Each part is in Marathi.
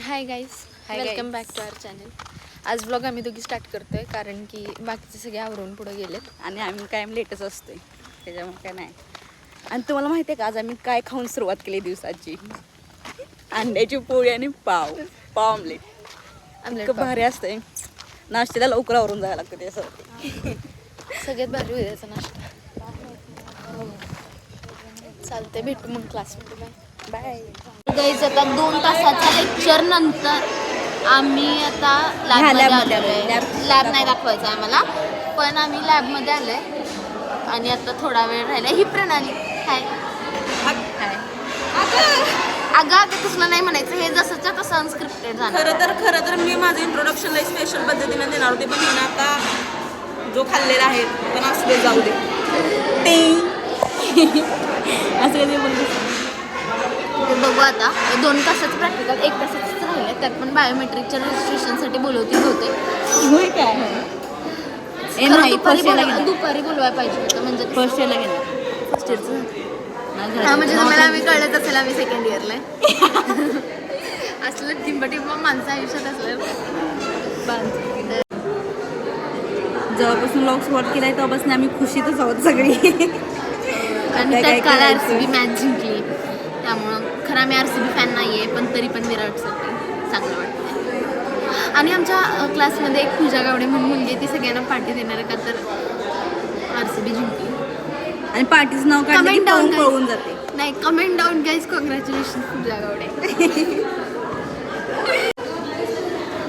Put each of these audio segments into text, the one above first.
High guys, welcome back to our channel. आज ब्लॉग आम्ही दोघी स्टार्ट करतोय कारण की बाकीचे सगळे आवरून पुढे गेलेत आणि आम्ही कायम लेटच असतोय, त्याच्यामुळे काय नाही. आणि तुम्हाला माहिती आहे का आज आम्ही काय खाऊन सुरुवात केली दिवसाची? अंड्याची पोळी आणि पाव ऑमलेट. इतकं भारी असतंय. नाश्त्याला लवकर आवरून जायला लागतं त्यासाठी. सगळ्यात भारी उद्याचा नाश्ता. चालते, भेटू मग क्लासमध्ये. Bye bye. गाईज आता 2 तासाच्या लेक्चर नंतर आम्ही आता लॅबमध्ये आलोय. लॅब नाही दाखवायचं आम्हाला, पण आम्ही लॅबमध्ये आलोय आणि आता थोडा वेळ राहिला. ही प्रणाली हाय अगं तसलं नाही म्हणायचं, हे जसंच्या तसं अनस्क्रिप्टेड झालं. खरं तर मी माझं इंट्रोडक्शन लई स्पेशल पद्धतीने देणार होते, पण मी आता जो खाल्लेला आहे पण असू दे, जाऊ दे. असं कधी बोलतो. बघू आता 2 तासाचं प्रॅक्टिकल 1 तासाचंच राहिलं. त्यात पण बायोमेट्रिकच्या रजिस्ट्रेशनसाठी बोलवतील होते. होय काय? दुपारी बोलवायला पाहिजे होतं, म्हणजे फर्स्ट इयरला गेला. फर्स्ट इयरचं म्हणजे तुम्हाला आम्ही कळत असेल आम्ही सेकंड इयरला असलं टिंबटिंब माणसं आयुष्यात असलं. जेव्हापासून व्लॉग सुरुवात केलाय तेव्हापासून आम्ही खुशीतच आहोत सगळी. आणि त्यात काल RCB मॅच जिंकली, त्यामुळं खरं आम्ही RCB फॅन नाही आहे, पण तरी पण विराटसाठी चांगलं वाटतं. आणि आमच्या क्लासमध्ये एक पूजा गावडे म्हणून मुलगी आहे, ती सगळ्यांना पार्टी देणार आहे का तर RCB जिंकली. आणि पार्टीचं नाव काढलं की पळून जाते. नाही, कमेंट डाऊन गाईज, कॉंग्रॅच्युलेशन पूजा गावडे.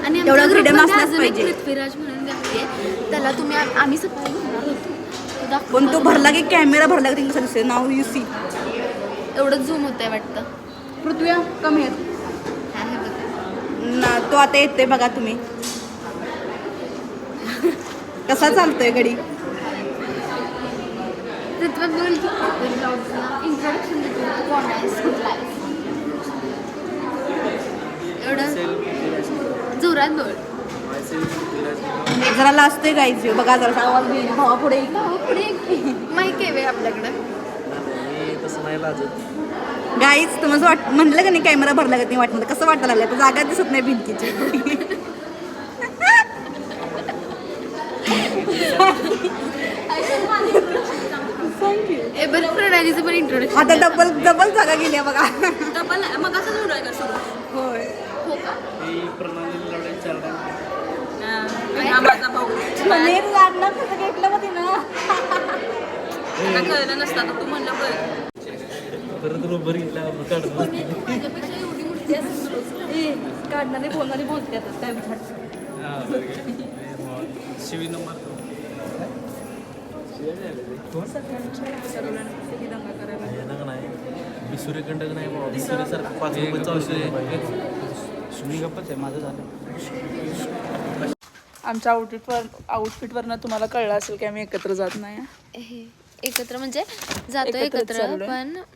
आणि तेवढा फ्रीडम असलाच पाहिजे. पृथ्वीराज म्हणून व्यक्ती आहे, त्याला तुम्ही आम्ही सकाळी घेणार होतो, पण तो भरला की कॅमेरा भरला की कसं दिसतंय नाव UC एवढंच झूम होतंय वाटतं. पृथ्वी कमी आहेत ना. तो आता येतोय बघा तुम्ही कसा चालतोय गडी. इंट्रोडक्शन एवढं जोरात बोल. जरा लाजतोय गाईज, बघा जरा आवाज घेईन भावा पुढे माहिती आहे वे आपल्याकडं. गाईज तुम्हाला म्हटलं का नाही कॅमेरा भरला का नाही वाटलं, कसं वाटायला लागलं? तर जागा दिसत नाही भिंतीची. बरं, प्रणालीचं पण इंट्रोडक्शन आता डबल जागा गेली बघा. डबल मग असं जोड आहे का सुरू? होय. हो का? माझा भाऊ लागणार कसं घेतलं मग तिनं. कळलं नसतं, आता तू म्हणलं बरं. काढणारे बोलणारे बोलते काय शिवी नंबर मी सूर्यकंटक नाही बाबा, सूर्यसारखं 5 रुपयाचं औषध गप्पच आहे माझं झालं. आमच्या आउटफिटवरनं तुम्हाला कळलं असेल की आम्ही एकत्र जात नाही. एकत्र म्हणजे जातो एकत्र,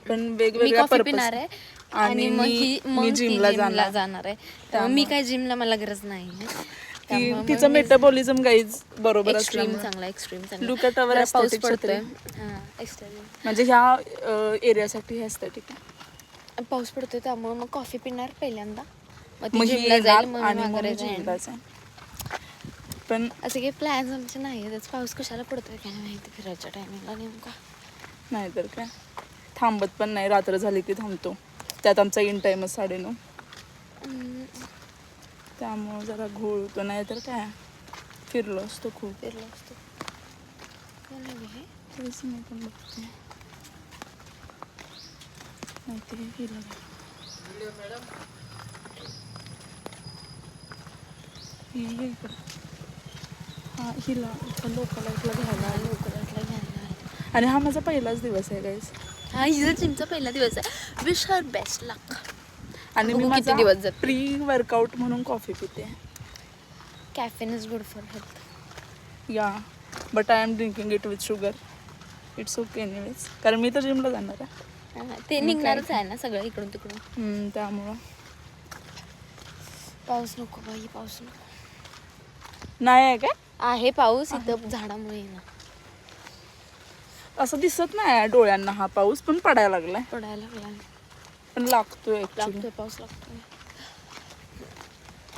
पण मी वेगवेगळ्या कॉफी पिणार आहे आणि मी जिमला जाणार आहे. मी काय जिमला मला गरज नाही. तिचं मेटाबॉलिझम गाईज बरोबर एक्स्ट्रीम असल्यामुळे. चांगला, एक्स्ट्रीम Look at our पाऊस aesthetic पडतोय. छत्री. म्हणजे ह्या एरियासाठी हे एस्थेटिक आहे. पाऊस पडतोय त्यामुळे मग कॉफी पिणार पहिल्यांदा, मग मग जिमला ही जाईल, येणार आणि मग मग माघारी मी जाईन. जिमला जाईन. पण असे काही प्लॅन्स आमचे नाही आहेत. पाऊस कशाला पडतोय काय माहिती फिरायच्या टायमिंगला नेमका. नाहीतर काय, थांबत पण नाही. रात्र झाली की थांबतो. त्यात आमचा इन टाइमच 9:30. त्यामुळं जरा घोळ होतो. नाही तर काय, फिरलो असतो खूप. फिरलो असतो. कोण आहे हे? तेच मी पण बघते. माहिती हिला हां, हिला लोकला घ्यायला आणि हा माझा पहिलाच दिवस आहे गाईस. हा, हिचा जिमचा पहिला दिवस आहे. Wish her best luck. आणि मी किती दिवस जाते. प्री वर्कआउट म्हणून कॉफी पिते. Caffeine is good for health. Yeah but I am drinking it with sugar. It's okay anyways, कारण मी तर जिमला जाणार आहे. ते निघणारच आहे ना सगळं इकडून तिकडून. त्यामुळं पाऊस नको बाई, पाऊस नको. नाही आहे काय? आहे पाऊस इथं झाडामुळे ना. असं दिसत नाही डोळ्यांना हा पाऊस, पण पडायला लागलाय. पडायला लागला, पण लागतोय पाऊस लागतोय.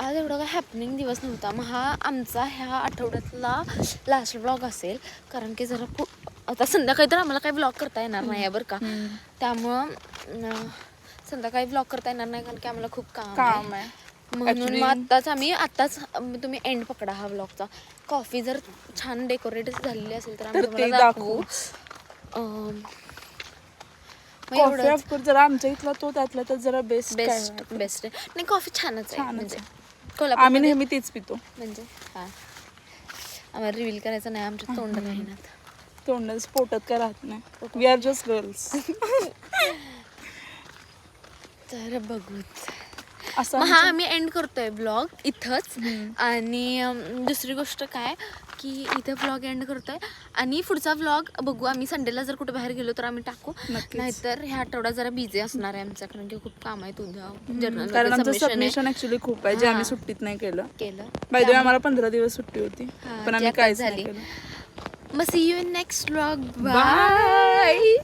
आज एवढा काय हॅपनिंग दिवस नव्हता. मग हा आमचा ह्या आठवड्यातला लास्ट ब्लॉग असेल, कारण की जरा आता संध्याकाळी तर आम्हाला काही ब्लॉग करता येणार नाही आहे बरं का. त्यामुळं संध्याकाळी ब्लॉग करता येणार नाही, कारण की आम्हाला खूप काम आहे. म्हणून मग आत्ताच तुम्ही एंड पकडा हा ब्लॉगचा. कॉफी जर छान डेकोरेट झालेली असेल तर आम्ही तुम्हाला दाखवू. कॉफी ऑफकोर्स जरा आमच्या इथला तो त्यातला तर जरा बेस्ट आहे. नाही कॉफी छानच आहे, म्हणजे आम्ही कोल्हापूर नेहमी तीच पितो. म्हणजे हां, आम्हाला रिव्हील करायचं नाही, आमच्या तोंड नाही ना. तोंडाच पोटात काय राहत नाही. We are just girls. तर बघूच. असं मग हा आम्ही एंड करतोय ब्लॉग इथंच. आणि दुसरी गोष्ट काय की इथे ब्लॉग एंड करतोय आणि पुढचा ब्लॉग बघू आम्ही संडेला जर कुठे बाहेर गेलो तर आम्ही टाकू. नाहीतर ह्या आठवड्यात जरा बिझी असणार आहे आमचा, कारण की खूप काम आहे तुझ्या कारण आमचं सबमिशन ऍक्च्युली खूप आहे, जे आम्ही सुट्टीत नाही केलं. बाय द वे आम्हाला 15 दिवस सुट्टी होती, पण आम्ही काहीच नाही केलं. मग see you in next blog. Bye.